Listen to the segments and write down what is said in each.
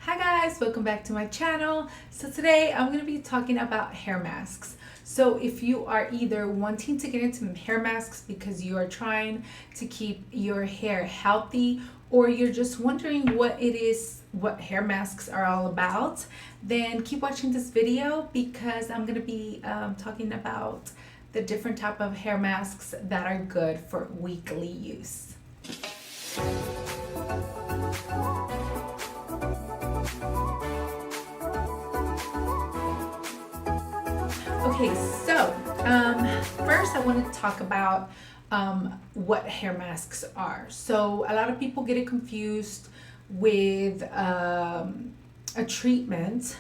Hi guys, welcome back to my channel. So today I'm going to be talking about hair masks. So if you are either wanting to get into hair masks because you are trying to keep your hair healthy, or you're just wondering what hair masks are all about, then keep watching this video because I'm going to be talking about the different type of hair masks that are good for weekly use. Okay, so first I want to talk about what hair masks are. So a lot of people get it confused with a treatment,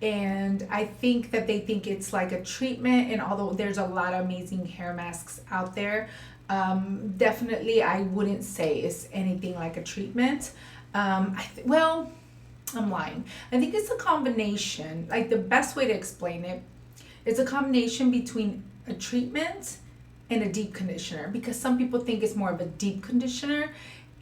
and I think that they think it's like a treatment. And although there's a lot of amazing hair masks out there, definitely I wouldn't say it's anything like a treatment. Well, I'm lying. I think it's a combination. Like the best way to explain it, it's a combination between a treatment and a deep conditioner, because some people think it's more of a deep conditioner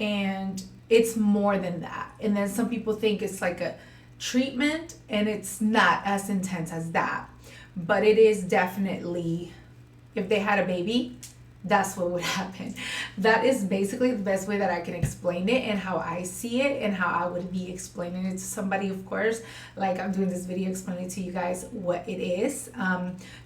and it's more than that. And then some people think it's like a treatment and it's not as intense as that. But it is definitely, if they had a baby, that's what would happen. That is basically the best way that I can explain it and how I see it and how I would be explaining it to somebody, of course. Like I'm doing this video explaining to you guys what it is,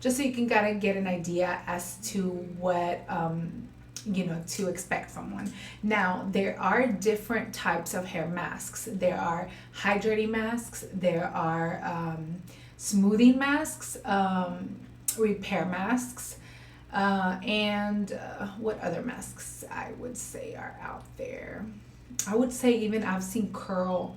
just so you can kind of get an idea as to what to expect from one. Now, there are different types of hair masks. There are hydrating masks, there are smoothing masks, repair masks, and what other masks I would say are out there. I would say even I've seen curl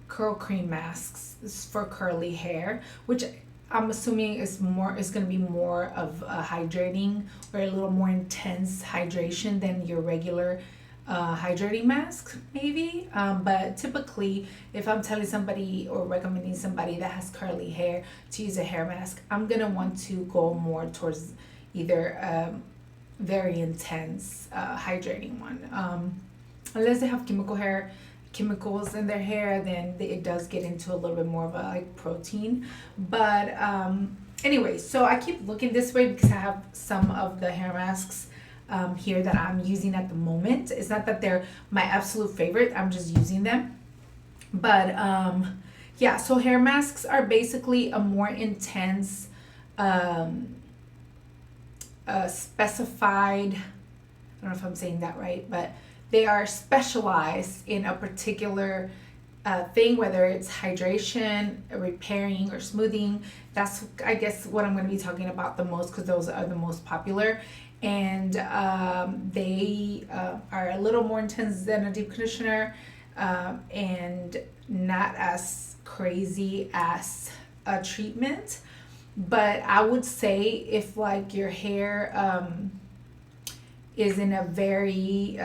cream masks. This is for curly hair, which I'm assuming is going to be more of a hydrating or a little more intense hydration than your regular hydrating mask, maybe. But typically, if I'm telling somebody or recommending somebody that has curly hair to use a hair mask, I'm gonna want to go more towards either very intense hydrating one. Unless they have chemicals in their hair, then it does get into a little bit more of a like protein. But anyway, so I keep looking this way because I have some of the hair masks here that I'm using at the moment. It's not that they're my absolute favorite, I'm just using them. But yeah, so hair masks are basically a more intense specified, I don't know if I'm saying that right, but they are specialized in a particular thing, whether it's hydration, repairing, or smoothing. That's, I guess, what I'm going to be talking about the most, because those are the most popular. And they are a little more intense than a deep conditioner, and not as crazy as a treatment. But I would say if like your hair is in a very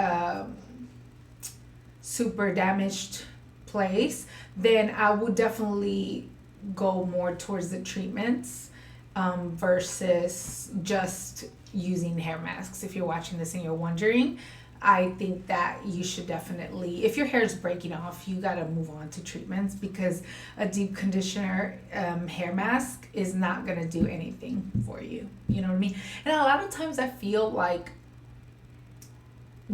super damaged place, then I would definitely go more towards the treatments versus just using hair masks. If you're watching this and you're wondering, I think that you should definitely, if your hair is breaking off, you got to move on to treatments, because a deep conditioner hair mask is not going to do anything for you. You know what I mean? And a lot of times I feel like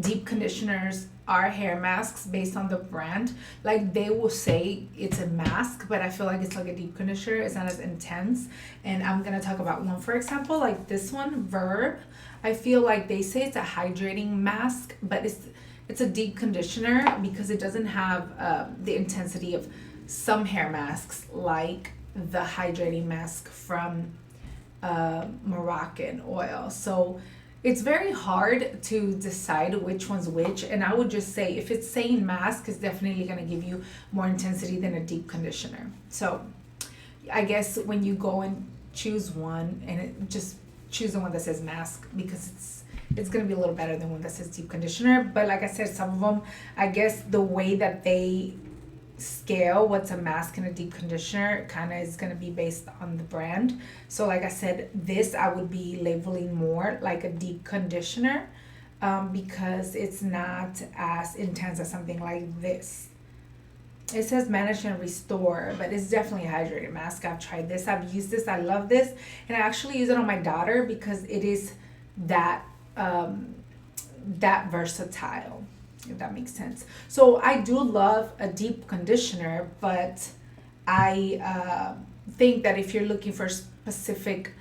deep conditioners are hair masks based on the brand. Like they will say it's a mask, but I feel like it's like a deep conditioner. It's not as intense. And I'm going to talk about one, for example, like this one, Verb. I feel like they say it's a hydrating mask, but it's a deep conditioner because it doesn't have the intensity of some hair masks, like the hydrating mask from Moroccan oil. So it's very hard to decide which one's which, and I would just say if it's saying mask, it's definitely going to give you more intensity than a deep conditioner. So I guess when you go and choose one, and just choose the one that says mask, because it's going to be a little better than one that says deep conditioner. But like I said, some of them, I guess the way that they scale what's a mask and a deep conditioner kind of is going to be based on the brand. So like I said, this I would be labeling more like a deep conditioner because it's not as intense as something like this. it says manage and restore, but it's definitely a hydrated mask. I've tried this, I've used this, I love this, and I actually use it on my daughter because it is that that versatile, if that makes sense. So I do love a deep conditioner, but I think that if you're looking for a specific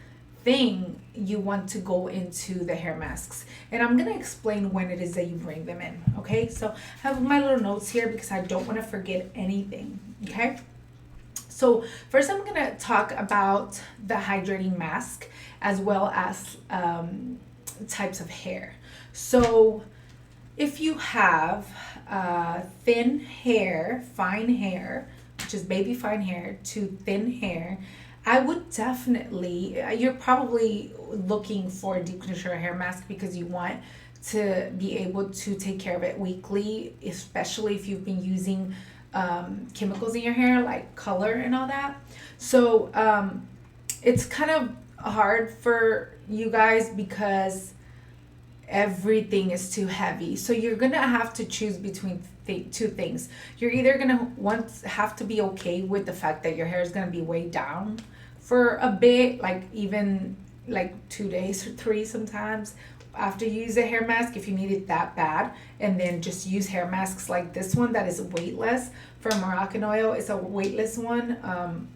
thing, you want to go into the hair masks. And I'm going to explain when it is that you bring them in. Okay, so I have my little notes here because I don't want to forget anything. Okay, so first I'm going to talk about the hydrating mask as well as types of hair. So if you have thin hair, fine hair, which is baby fine hair, to thin hair, I would definitely, you're probably looking for a deep conditioner hair mask because you want to be able to take care of it weekly, especially if you've been using chemicals in your hair like color and all that. So it's kind of hard for you guys because everything is too heavy. So you're gonna have to choose between two things. You're either gonna have to be okay with the fact that your hair is gonna be way down for a bit, like even like 2 days or 3 sometimes after you use a hair mask if you need it that bad, and then just use hair masks like this one that is weightless from Moroccan Oil. It's a weightless one.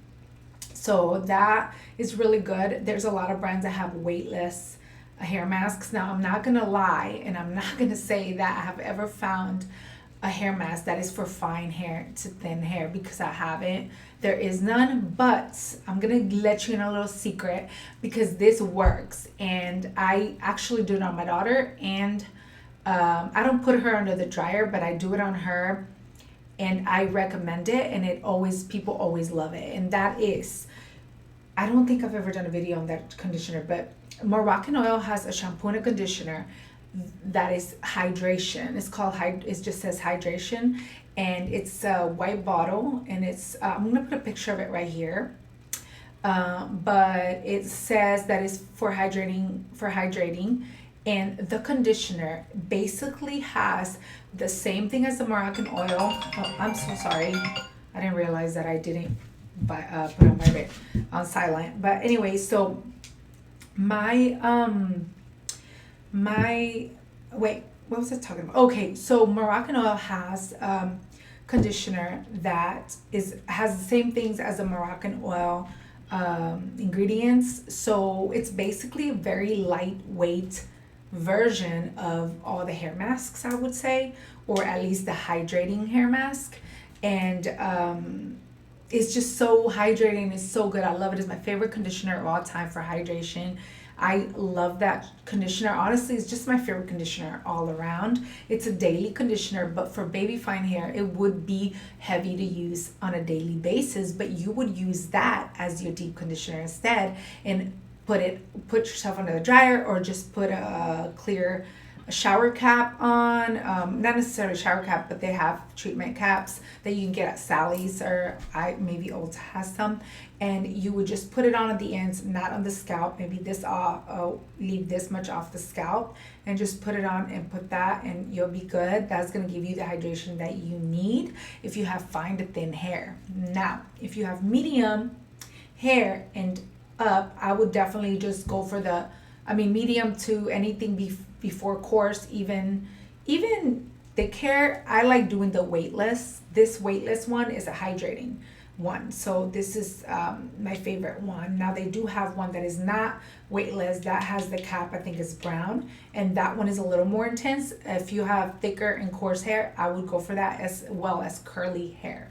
So that is really good. There's a lot of brands that have weightless hair masks. Now, I'm not gonna lie, and I'm not gonna say that I have ever found a hair mask that is for fine hair to thin hair, because I haven't. There is none, but I'm gonna let you in a little secret because this works, and I actually do it on my daughter, and I don't put her under the dryer, but I do it on her, and I recommend it, and people always love it. And that is, I don't think I've ever done a video on that conditioner, but Moroccan Oil has a shampoo and a conditioner that is hydration. It's called it just says hydration, and it's a white bottle, and it's I'm gonna put a picture of it right here. But it says that it's for hydrating, and the conditioner basically has the same thing as the Moroccan Oil. Oh, I'm so sorry. I didn't realize that I didn't put on on silent. But anyway, so wait, what was I talking about? Okay, so Moroccan Oil has conditioner that has the same things as the Moroccan Oil ingredients. So it's basically a very lightweight version of all the hair masks, I would say, or at least the hydrating hair mask. And it's just so hydrating. It's so good. I love it. It's my favorite conditioner of all time for hydration. I love that conditioner. Honestly, it's just my favorite conditioner all around. It's a daily conditioner, but for baby fine hair, it would be heavy to use on a daily basis, but you would use that as your deep conditioner instead, and put yourself under the dryer, or just put a clear shower cap on. Not necessarily a shower cap, but they have treatment caps that you can get at Sally's, or maybe Ulta has some, and you would just put it on at the ends, not on the scalp. Maybe leave this much off the scalp, and just put it on and put that, and you'll be good. That's going to give you the hydration that you need if you have fine to thin hair. Now, if you have medium hair and up, I would definitely just go for medium to anything before coarse, even thick hair. I like doing the weightless. This weightless one is a hydrating one, so this is my favorite one. Now, they do have one that is not weightless, that has the cap, I think is brown, and that one is a little more intense. If you have thicker and coarse hair, I would go for that, as well as curly hair.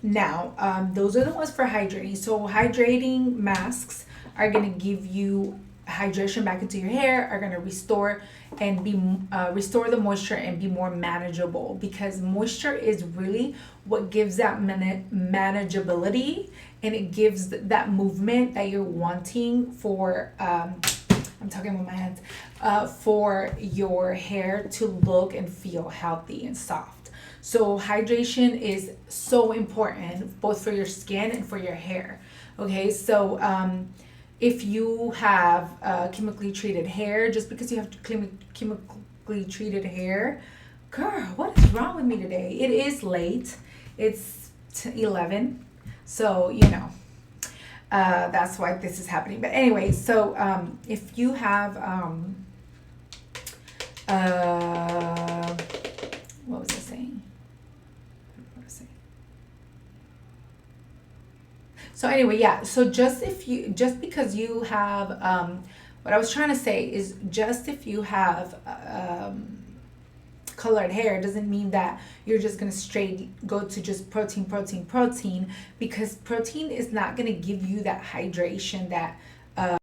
Now, those are the ones for hydrating. So hydrating masks are going to give you hydration back into your hair, are going to restore the moisture and be more manageable, because moisture is really what gives that manageability, and it gives that movement that you're wanting for I'm talking with my hands, for your hair to look and feel healthy and soft. So hydration is so important, both for your skin and for your hair. Okay, so if you have chemically treated hair, just because you have chemically treated hair, girl, what is wrong with me today? It is late, It's 11. So, that's why this is happening. But anyway, so if you have, what was I saying? So anyway, yeah. So just because you have, what I was trying to say is just if you have colored hair doesn't mean that you're just gonna straight go to just protein, protein, protein, because protein is not gonna give you that hydration that a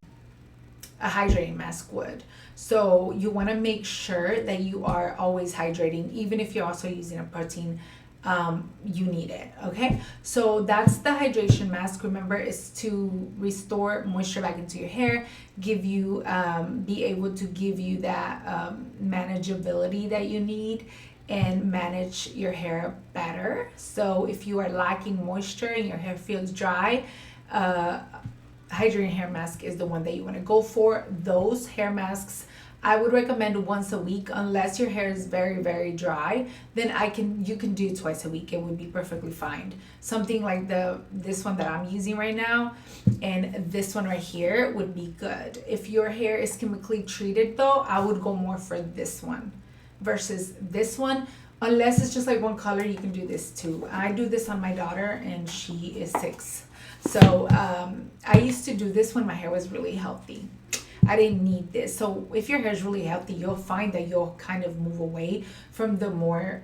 hydrating mask would. So you want to make sure that you are always hydrating, even if you're also using a protein. You need it. Okay, so that's the hydration mask. Remember, is to restore moisture back into your hair, give you be able to give you that manageability that you need, and manage your hair better. So if you are lacking moisture and your hair feels dry, hydrating hair mask is the one that you want to go for. Those hair masks I would recommend once a week, unless your hair is very, very dry. Then you can do twice a week. It would be perfectly fine. Something like this one that I'm using right now, and this one right here would be good. If your hair is chemically treated though, I would go more for this one versus this one. Unless it's just like one color, you can do this too. I do this on my daughter, and she is 6. So I used to do this when my hair was really healthy. I didn't need this. So if your hair is really healthy, you'll find that you'll kind of move away from the more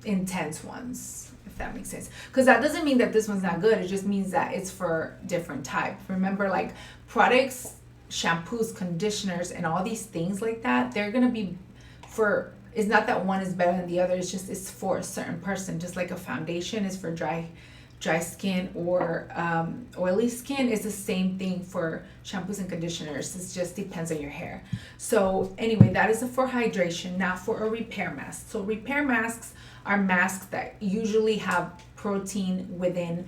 intense ones, if that makes sense. Because that doesn't mean that this one's not good. It just means that it's for different type. Remember, like products, shampoos, conditioners, and all these things like that, they're going to be for, it's not that one is better than the other. It's just, it's for a certain person. Just like a foundation is for dry skin or oily skin, is the same thing for shampoos and conditioners. It just depends on your hair. So anyway, that is for hydration, not for a repair mask. So repair masks are masks that usually have protein within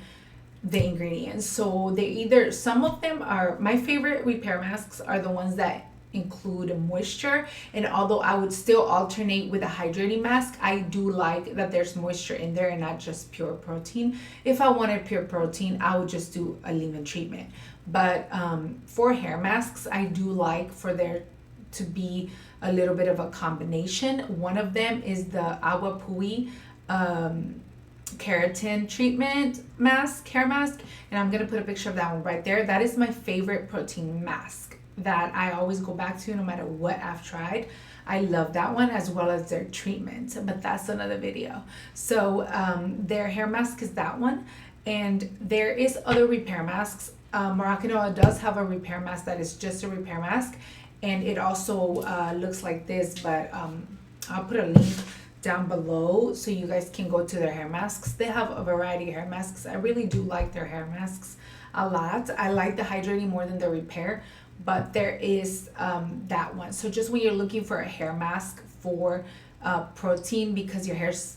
the ingredients. So they either, some of them are, my favorite repair masks are the ones that include moisture, and although I would still alternate with a hydrating mask, I do like that there's moisture in there and not just pure protein. If I wanted pure protein, I would just do a leave-in treatment. But for hair masks, I do like for there to be a little bit of a combination. One of them is the Agua Pui keratin treatment mask, hair mask, and I'm gonna put a picture of that one right there. That is my favorite protein mask that I always go back to no matter what I've tried. I love that one, as well as their treatment, but that's another video. So their hair mask is that one, and there is other repair masks. Moroccan does have a repair mask that is just a repair mask, and it also looks like this, but I'll put a link down below so you guys can go to their hair masks. They have a variety of hair masks. I really do like their hair masks a lot. I like the hydrating more than the repair, but there is that one. So just when you're looking for a hair mask for protein because your hair's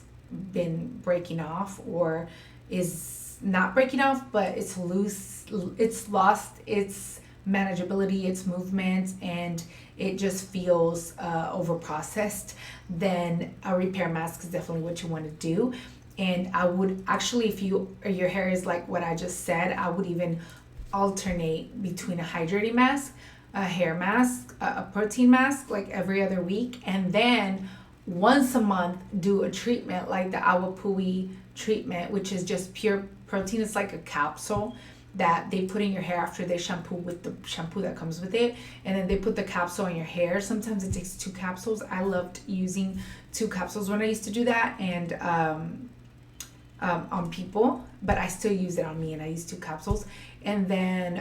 been breaking off, or is not breaking off but it's loose, it's lost its manageability, its movement, and it just feels over processed, then a repair mask is definitely what you want to do. And I would actually, if your hair is like what I just said, I would even alternate between a hydrating mask, a hair mask, a protein mask, like every other week, and then once a month do a treatment like the Agua Pui treatment, which is just pure protein. It's like a capsule that they put in your hair after they shampoo with the shampoo that comes with it, and then they put the capsule in your hair. Sometimes it takes 2 capsules. I loved using 2 capsules when I used to do that, and on people, but I still use it on me, and I use 2 capsules, and then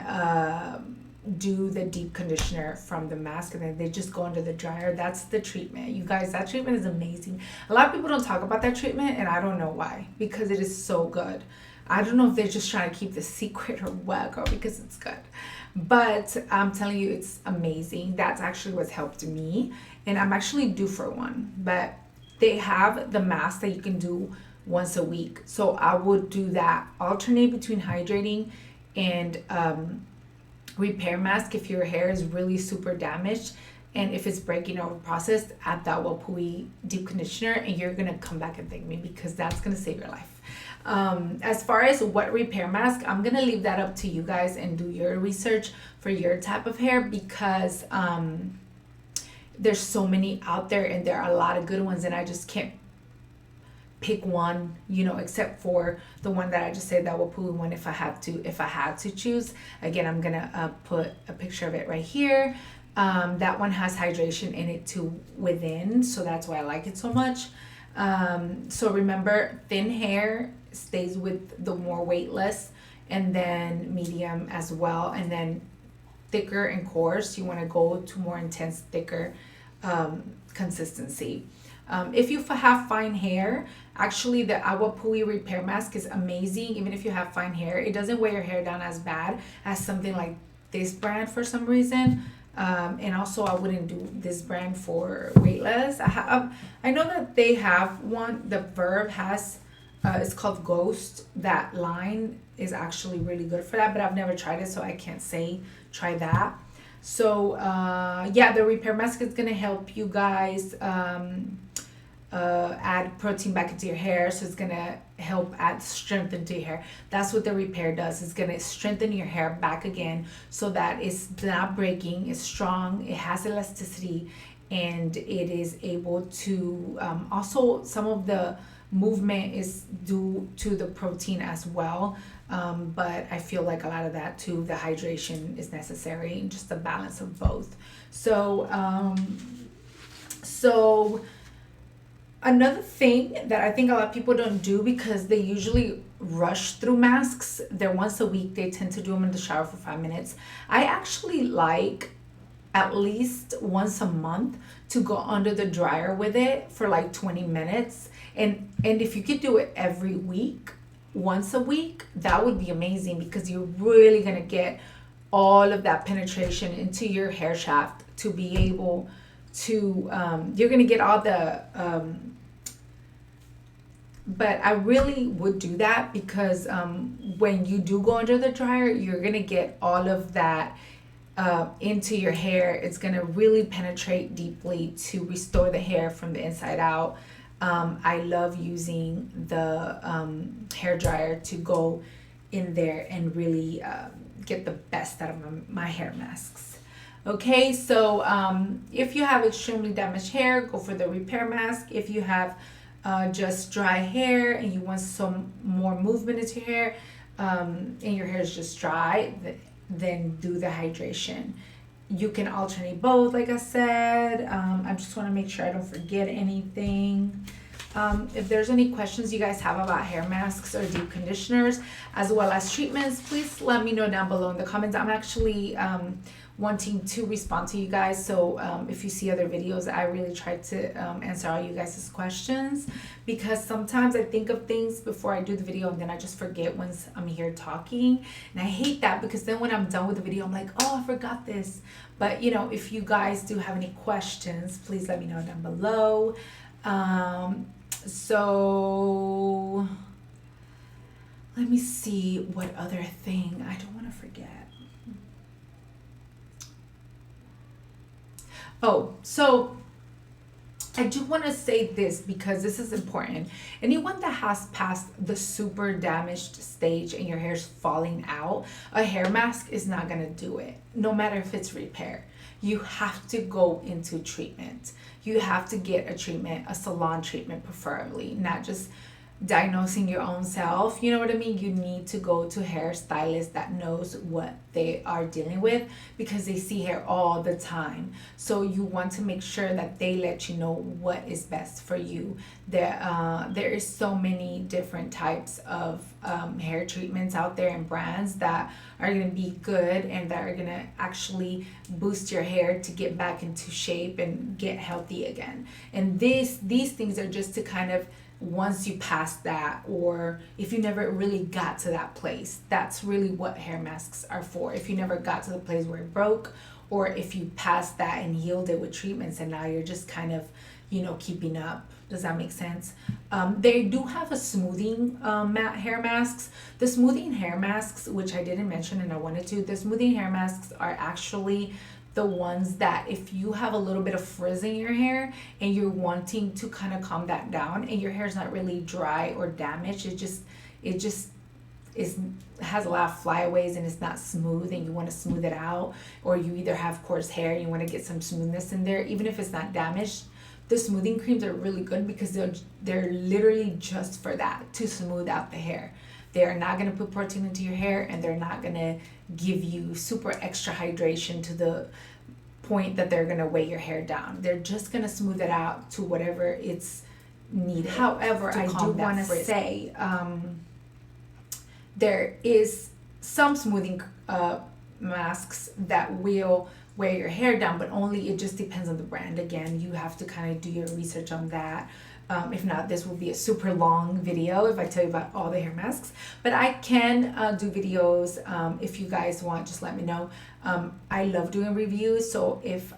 do the deep conditioner from the mask, and then they just go under the dryer. That's the treatment, you guys. That treatment is amazing. A lot of people don't talk about that treatment, and I don't know why, because it is so good. I don't know if they're just trying to keep the secret or what, or because it's good, but I'm telling you, it's amazing. That's actually what's helped me, and I'm actually due for one. But they have the mask that you can do once a week, so I would do that, alternate between hydrating and repair mask if your hair is really super damaged And if it's breaking or processed, add that Wapui deep conditioner, and you're gonna come back and thank me, because that's gonna save your life. As far as what repair mask, I'm gonna leave that up to you guys and do your research for your type of hair, because there's so many out there, and there are a lot of good ones, and I just can't pick one, except for the one that I just said, that Wapui one, if I had to choose. Again, I'm gonna put a picture of it right here. That one has hydration in it too within, so that's why I like it so much. So remember, thin hair stays with the more weightless, and then medium as well, and then thicker and coarse, you want to go to more intense, thicker consistency. If you have fine hair, actually the Wapui repair mask is amazing. Even if you have fine hair, it doesn't weigh your hair down as bad as something like this brand for some reason. And also, I wouldn't do this brand for weightless. I know that they have one. The Verb has, it's called Ghost. That line is actually really good for that, but I've never tried it, so I can't say try that. So yeah, the repair mask is gonna help you guys add protein back into your hair, so it's gonna help add strength into your hair. That's what the repair does. It's gonna strengthen your hair back again, so that it's not breaking, it's strong, it has elasticity, and it is able to also, some of the movement is due to the protein as well, but I feel like a lot of that too, the hydration is necessary, and just the balance of both. So another thing that I think a lot of people don't do, because they usually rush through masks, they're once a week, they tend to do them in the shower for 5 minutes. I actually like at least once a month to go under the dryer with it for like 20 minutes. And if you could do it every week, once a week, that would be amazing, because you're really gonna get all of that penetration into your hair shaft to be able to, you're gonna get all the, but I really would do that, because when you do go under the dryer, you're gonna get all of that into your hair. It's gonna really penetrate deeply to restore the hair from the inside out. I love using the hair dryer to go in there and really get the best out of my hair masks. Okay, so if you have extremely damaged hair, go for the repair mask. If you have just dry hair and you want some more movement into your hair, and your hair is just dry, then do the hydration. You can alternate both, like I said. I just want to make sure I don't forget anything. If there's any questions you guys have about hair masks or deep conditioners, as well as treatments, please let me know down below in the comments. I'm actually wanting to respond to you guys, so if you see other videos, I really try to answer all you guys' questions, because sometimes I think of things before I do the video, and then I just forget once I'm here talking, and I hate that, because then when I'm done with the video, I'm like, oh, I forgot this. But if you guys do have any questions, please let me know down below. So let me see what other thing I don't want to forget. Oh, so I do want to say this, because this is important. Anyone that has passed the super damaged stage and your hair's falling out, a hair mask is not going to do it, no matter if it's repair. You have to go into treatment. You have to get a treatment, a salon treatment preferably, not just diagnosing your own self. You know what I mean? You need to go to a hairstylist that knows what they are dealing with, because they see hair all the time. So you want to make sure that they let you know what is best for you. There is so many different types of hair treatments out there and brands that are going to be good and that are going to actually boost your hair to get back into shape and get healthy again. And these things are just to kind of, once you pass that, or if you never really got to that place, that's really what hair masks are for. If you never got to the place where it broke, or if you passed that and healed it with treatments and now you're just kind of, keeping up. Does that make sense? They do have a smoothing matte hair masks. The smoothing hair masks, which I didn't mention and I wanted to, the smoothing hair masks are actually the ones that if you have a little bit of frizz in your hair and you're wanting to kind of calm that down and your hair is not really dry or damaged, it just is has a lot of flyaways and it's not smooth and you want to smooth it out, or you either have coarse hair and you want to get some smoothness in there, even if it's not damaged, the smoothing creams are really good because they're literally just for that, to smooth out the hair. They're not going to put protein into your hair, and they're not going to give you super extra hydration to the point that they're going to weigh your hair down. They're just going to smooth it out to whatever it's needed. However, I do want to say there is some smoothing masks that will wear your hair down, but only it just depends on the brand. Again, you have to kind of do your research on that. If not, this will be a super long video if I tell you about all the hair masks. But I can do videos if you guys want. Just let me know. I love doing reviews, so if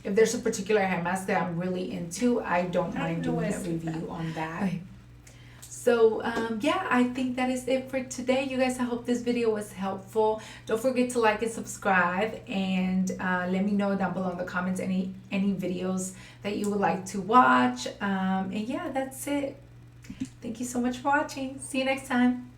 there's a particular hair mask that I'm really into, I don't mind doing a review on that. So yeah, I think that is it for today, you guys. I hope this video was helpful. Don't forget to like and subscribe, and let me know down below in the comments any videos that you would like to watch. And yeah, that's it. Thank you so much for watching. See you next time.